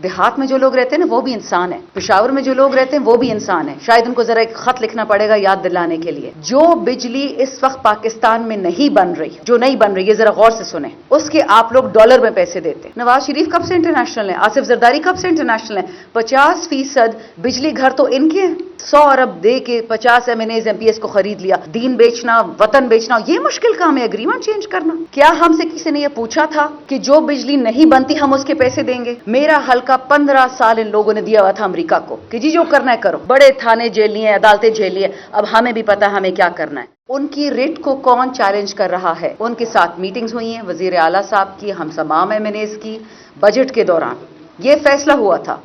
دیہات میں جو لوگ رہتے ہیں نا وہ بھی انسان ہیں، پشاور میں جو لوگ رہتے ہیں وہ بھی انسان ہیں. شاید ان کو ذرا ایک خط لکھنا پڑے گا یاد دلانے کے لیے. جو بجلی اس وقت پاکستان میں نہیں بن رہی، جو نہیں بن رہی، یہ ذرا غور سے سنیں، اس کے آپ لوگ ڈالر میں پیسے دیتے. نواز شریف کب سے انٹرنیشنل ہیں؟ آصف زرداری کب سے انٹرنیشنل ہیں؟ 50% بجلی گھر تو ان کے ہیں. 100 ارب دے کے 50 M N as M P S کو خرید لیا. دین بیچنا، وطن بیچنا، یہ مشکل کام ہے اگریمنٹ چینج کرنا. کیا ہم سے کسی نے یہ پوچھا تھا کہ جو بجلی نہیں بنتی ہم اس کے پیسے دیں گے؟ میرا حلقہ 15 سال ان لوگوں نے دیا ہوا تھا امریکہ کو کہ جی جو کرنا ہے کرو. بڑے تھانے جیل لیے، عدالتیں جیل لیے، اب ہمیں بھی پتا ہمیں کیا کرنا ہے. ان کی ریٹ کو کون چیلنج کر رہا ہے؟ ان کے ساتھ میٹنگز ہوئی ہیں وزیر اعلیٰ صاحب کی، ہم تمام ایم این ایز کی. بجٹ کے دوران یہ فیصلہ ہوا تھا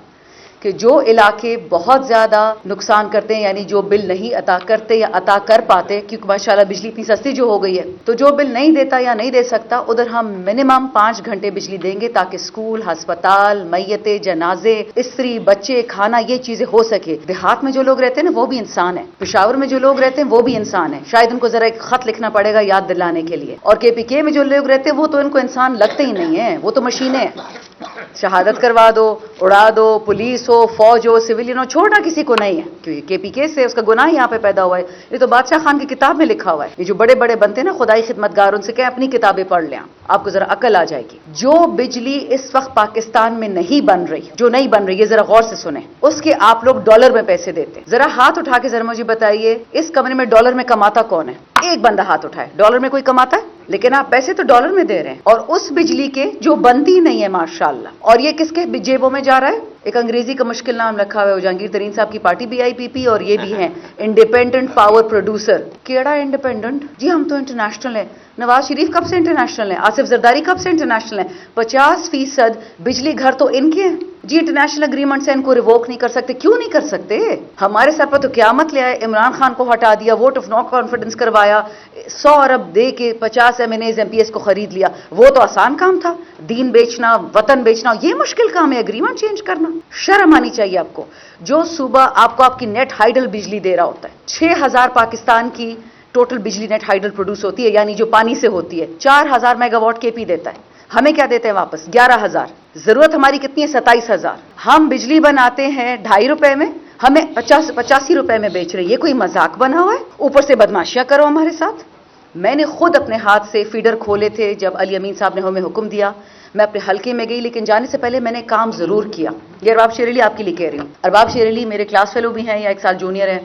کہ جو علاقے بہت زیادہ نقصان کرتے ہیں، یعنی جو بل نہیں عطا کرتے یا عطا کر پاتے، کیونکہ ماشاءاللہ بجلی اتنی سستی جو ہو گئی ہے، تو جو بل نہیں دیتا یا نہیں دے سکتا ادھر ہم منیمم 5 گھنٹے بجلی دیں گے تاکہ اسکول، ہسپتال، میتیں، جنازے، استری، بچے، کھانا، یہ چیزیں ہو سکے. دیہات میں جو لوگ رہتے ہیں نا وہ بھی انسان ہیں، پشاور میں جو لوگ رہتے ہیں وہ بھی انسان ہیں. شاید ان کو ذرا ایک خط لکھنا پڑے گا یاد دلانے کے لیے. اور کے پی کے میں جو لوگ رہتے ہیں وہ تو ان کو انسان لگتے ہی نہیں ہیں، وہ تو مشینیں ہیں. شہادت کروا دو، اڑا دو، پولیس ہو، فوج ہو، سویلین ہو، چھوڑنا کسی کو نہیں ہے، کیونکہ کے پی کے سے اس کا گناہ یہاں پہ پیدا ہوا ہے. یہ تو بادشاہ خان کی کتاب میں لکھا ہوا ہے. یہ جو بڑے بڑے بنتے ہیں نا خدائی خدمتگار، ان سے کہیں اپنی کتابیں پڑھ لیں، آپ کو ذرا عقل آ جائے گی. جو بجلی اس وقت پاکستان میں نہیں بن رہی، جو نہیں بن رہی، یہ ذرا غور سے سنیں، اس کے آپ لوگ ڈالر میں پیسے دیتے. ذرا ہاتھ اٹھا کے ذرا مجھے بتائیے اس کمرے میں ڈالر میں کماتا کون ہے؟ ایک بندہ ہاتھ اٹھائے. ڈالر میں کوئی کماتا ہے؟ لیکن آپ پیسے تو ڈالر میں دے رہے ہیں، اور اس بجلی کے جو بنتی نہیں ہے ماشاءاللہ. اور یہ کس کے جیبوں میں جا رہا ہے؟ ایک انگریزی کا مشکل نام رکھا ہوا ہے جہانگیر ترین صاحب کی پارٹی بھی آئی پی پی، اور یہ بھی ہیں انڈیپینڈنٹ پاور پروڈیوسر. کیڑا انڈیپینڈنٹ؟ جی ہم تو انٹرنیشنل ہیں. نواز شریف کب سے انٹرنیشنل ہیں؟ آصف زرداری کب سے انٹرنیشنل ہیں؟ 50% بجلی گھر تو ان کے ہیں. جی انٹرنیشنل اگریمنٹ سے ان کو ریووک نہیں کر سکتے. کیوں نہیں کر سکتے؟ ہمارے سر پر تو قیامت لے آئے. عمران خان کو ہٹا دیا، ووٹ آف نو کانفیڈنس کروایا، 100 ارب دے کے 50 M N as M P S کو خرید لیا. وہ تو آسان کام تھا. دین بیچنا، وطن بیچنا، یہ مشکل کام ہے اگریمنٹ چینج کرنا. شرم آنی چاہیے آپ کو. جو صوبہ آپ کو آپ کی نیٹ ہائیڈل بجلی دے رہا ہوتا ہے، 6000 پاکستان کی ٹوٹل بجلی نیٹ ہائیڈل پروڈیوس ہوتی ہے، یعنی جو پانی سے ہوتی ہے، 4000 میگا واٹ کے پی دیتا ہے. ہمیں کیا دیتے ہیں واپس؟ 11000. ضرورت ہماری کتنی ہے؟ 27000. ہم بجلی بناتے ہیں 2.5 روپے میں، ہمیں 85 روپے میں بیچ رہے. یہ کوئی مذاق بنا ہوا ہے؟ اوپر سے بدماشیاں کرو ہمارے ساتھ. میں نے خود اپنے ہاتھ سے فیڈر کھولے تھے جب علی امین صاحب نے ہمیں حکم دیا. میں اپنے حلقے میں گئی، لیکن جانے سے پہلے میں نے کام ضرور کیا. یہ ارباب شیر علی آپ کے لیے کہہ رہی ہوں. ارباب شیر علی میرے کلاس فیلو بھی ہیں یا 1 سال جونیئر ہیں،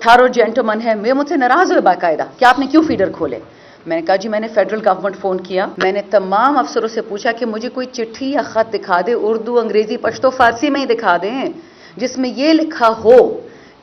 تھارو جینٹلمن ہے. میں مجھ سے ناراض ہوئے باقاعدہ کہ آپ نے کیوں فیڈر کھولے. میں نے کہا جی میں نے فیڈرل گورنمنٹ فون کیا، میں نے تمام افسروں سے پوچھا کہ مجھے کوئی چٹھی یا خط دکھا دے، اردو، انگریزی، پشتو، فارسی میں ہی دکھا دیں، جس میں یہ لکھا ہو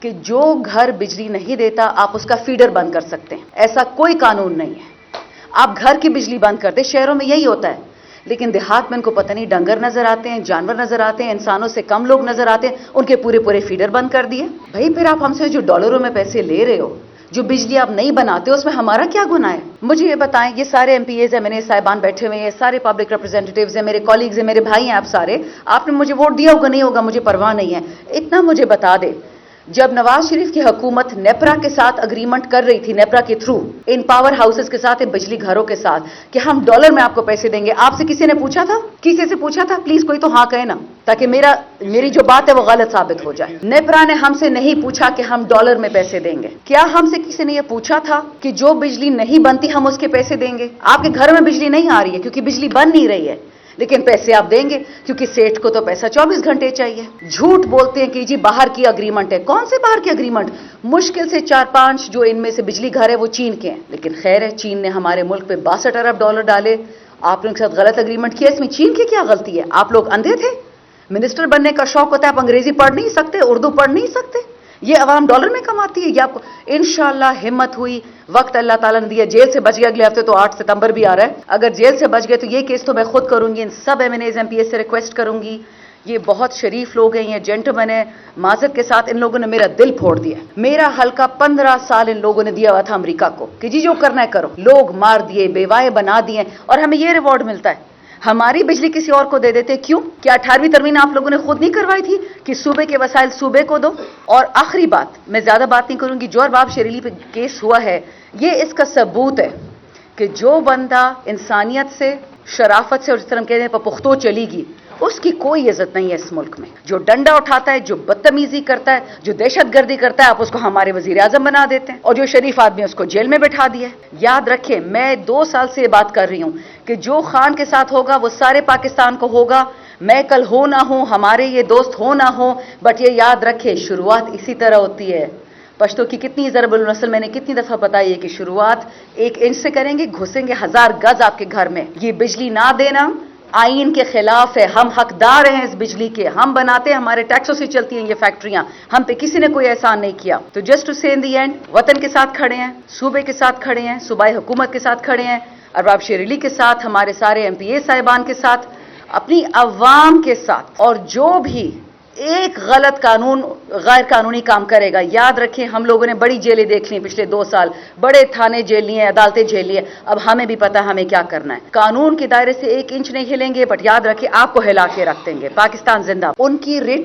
کہ جو گھر بجلی نہیں دیتا آپ اس کا فیڈر بند کر سکتے ہیں. ایسا کوئی قانون نہیں ہے. آپ گھر کی بجلی بند کرتے، شہروں میں یہی ہوتا ہے، لیکن دیہات میں ان کو پتہ نہیں، ڈنگر نظر آتے ہیں، جانور نظر آتے ہیں، انسانوں سے کم لوگ نظر آتے ہیں، ان کے پورے فیڈر بند کر دیے. بھائی پھر آپ ہم سے جو ڈالروں میں پیسے لے رہے ہو، جو بجلی آپ نہیں بناتے اس میں ہمارا کیا گناہ ہے؟ مجھے یہ بتائیں. یہ سارے M P As, M N A صاحبان بیٹھے ہوئے ہیں، سارے پبلک ریپرزینٹیٹیوز ہیں، میرے کولیگز ہیں، میرے بھائی ہیں، آپ سارے. آپ نے مجھے ووٹ دیا ہوگا نہیں ہوگا مجھے پرواہ نہیں ہے. اتنا مجھے بتا دے، جب نواز شریف کی حکومت نیپرا کے ساتھ اگریمنٹ کر رہی تھی، نیپرا کے تھرو، ان پاور ہاؤسز کے ساتھ، ان بجلی گھروں کے ساتھ، کہ ہم ڈالر میں آپ کو پیسے دیں گے، آپ سے کسی نے پوچھا تھا؟ کسی سے پوچھا تھا؟ پلیز کوئی تو ہاں کہے نا، تاکہ میری جو بات ہے وہ غلط ثابت ہو جائے. نیپرا نے ہم سے نہیں پوچھا کہ ہم ڈالر میں پیسے دیں گے. کیا ہم سے کسی نے یہ پوچھا تھا کہ جو بجلی نہیں بنتی ہم اس کے پیسے دیں گے؟ آپ کے گھر میں بجلی نہیں آ رہی ہے کیونکہ بجلی بن نہیں رہی ہے، لیکن پیسے آپ دیں گے کیونکہ سیٹ کو تو پیسہ 24 گھنٹے چاہیے. جھوٹ بولتے ہیں کہ جی باہر کی اگریمنٹ ہے. کون سے باہر کی اگریمنٹ؟ مشکل سے 4-5 جو ان میں سے بجلی گھر ہے وہ چین کے ہیں. لیکن خیر ہے، چین نے ہمارے ملک پہ 62 ارب ڈالر ڈالے. آپ نے ان کے ساتھ غلط اگریمنٹ کیا، اس میں چین کی کیا غلطی ہے؟ آپ لوگ اندھے تھے؟ منسٹر بننے کا شوق ہوتا ہے، آپ انگریزی پڑھ نہیں سکتے، اردو پڑھ نہیں سکتے؟ یہ عوام ڈالر میں کماتی ہے. یہ آپ کو انشاءاللہ ہمت ہوئی، وقت اللہ تعالیٰ نے دیا، جیل سے بچ گیا. اگلے ہفتے تو 8 ستمبر بھی آ رہا ہے. اگر جیل سے بچ گئے تو یہ کیس تو میں خود کروں گی، ان سب M N as, M P S سے ریکویسٹ کروں گی. یہ بہت شریف لوگ ہیں، یہ جینٹلمین ہیں. معذرت کے ساتھ ان لوگوں نے میرا دل پھوڑ دیا. میرا حلقہ 15 سال ان لوگوں نے دیا ہوا تھا امریکہ کو کہ جی جو کرنا ہے کرو. لوگ مار دیے، بیوائیں بنا دیے، اور ہمیں یہ ریوارڈ ملتا ہے. ہماری بجلی کسی اور کو دے دیتے. کیوں؟ کیا 18ویں ترمیم آپ لوگوں نے خود نہیں کروائی تھی کہ صوبے کے وسائل صوبے کو دو؟ اور آخری بات، میں زیادہ بات نہیں کروں گی، جو ارباب شیر علی پہ کیس ہوا ہے، یہ اس کا ثبوت ہے کہ جو بندہ انسانیت سے، شرافت سے، اور جس طرح ہم کہتے ہیں پختو چلی گی، اس کی کوئی عزت نہیں ہے اس ملک میں. جو ڈنڈا اٹھاتا ہے, جو بدتمیزی کرتا ہے, جو دہشت گردی کرتا ہے, آپ اس کو ہمارے وزیر اعظم بنا دیتے ہیں, اور جو شریف آدمی اس کو جیل میں بٹھا دیا ہے. یاد رکھیں, میں 2 سال سے یہ بات کر رہی ہوں کہ جو خان کے ساتھ ہوگا وہ سارے پاکستان کو ہوگا. میں کل ہو نہ ہوں, ہمارے یہ دوست ہو نہ ہوں, بٹ یہ یاد رکھیں شروعات اسی طرح ہوتی ہے. پشتو کی کتنی ضرب النسل میں نے کتنی دفعہ بتائی ہے کہ شروعات 1 انچ سے کریں گے, گھسیں گے 1000 گز آپ کے گھر میں. یہ بجلی نہ دینا آئین کے خلاف ہے. ہم حقدار ہیں اس بجلی کے, ہم بناتے ہیں, ہمارے ٹیکسوں سے چلتی ہیں یہ فیکٹریاں, ہم پہ کسی نے کوئی احسان نہیں کیا. تو جسٹ ٹو سے ان دی اینڈ, وطن کے ساتھ کھڑے ہیں, صوبے کے ساتھ کھڑے ہیں, صوبائی حکومت کے ساتھ کھڑے ہیں, ارباب شیر علی کے ساتھ, ہمارے سارے ایم پی اے صاحبان کے ساتھ, اپنی عوام کے ساتھ. اور جو بھی ایک غلط قانون غیر قانونی کام کرے گا, یاد رکھیں ہم لوگوں نے بڑی جیلیں دیکھ لی پچھلے 2 سال, بڑے تھانے جیل لیے, عدالتیں جیل لیے. اب ہمیں بھی پتا ہمیں کیا کرنا ہے. قانون کے دائرے سے 1 انچ نہیں ہلیں گے, بٹ یاد رکھیں آپ کو ہلا کے رکھ دیں گے. پاکستان زندہ. ان کی ریٹ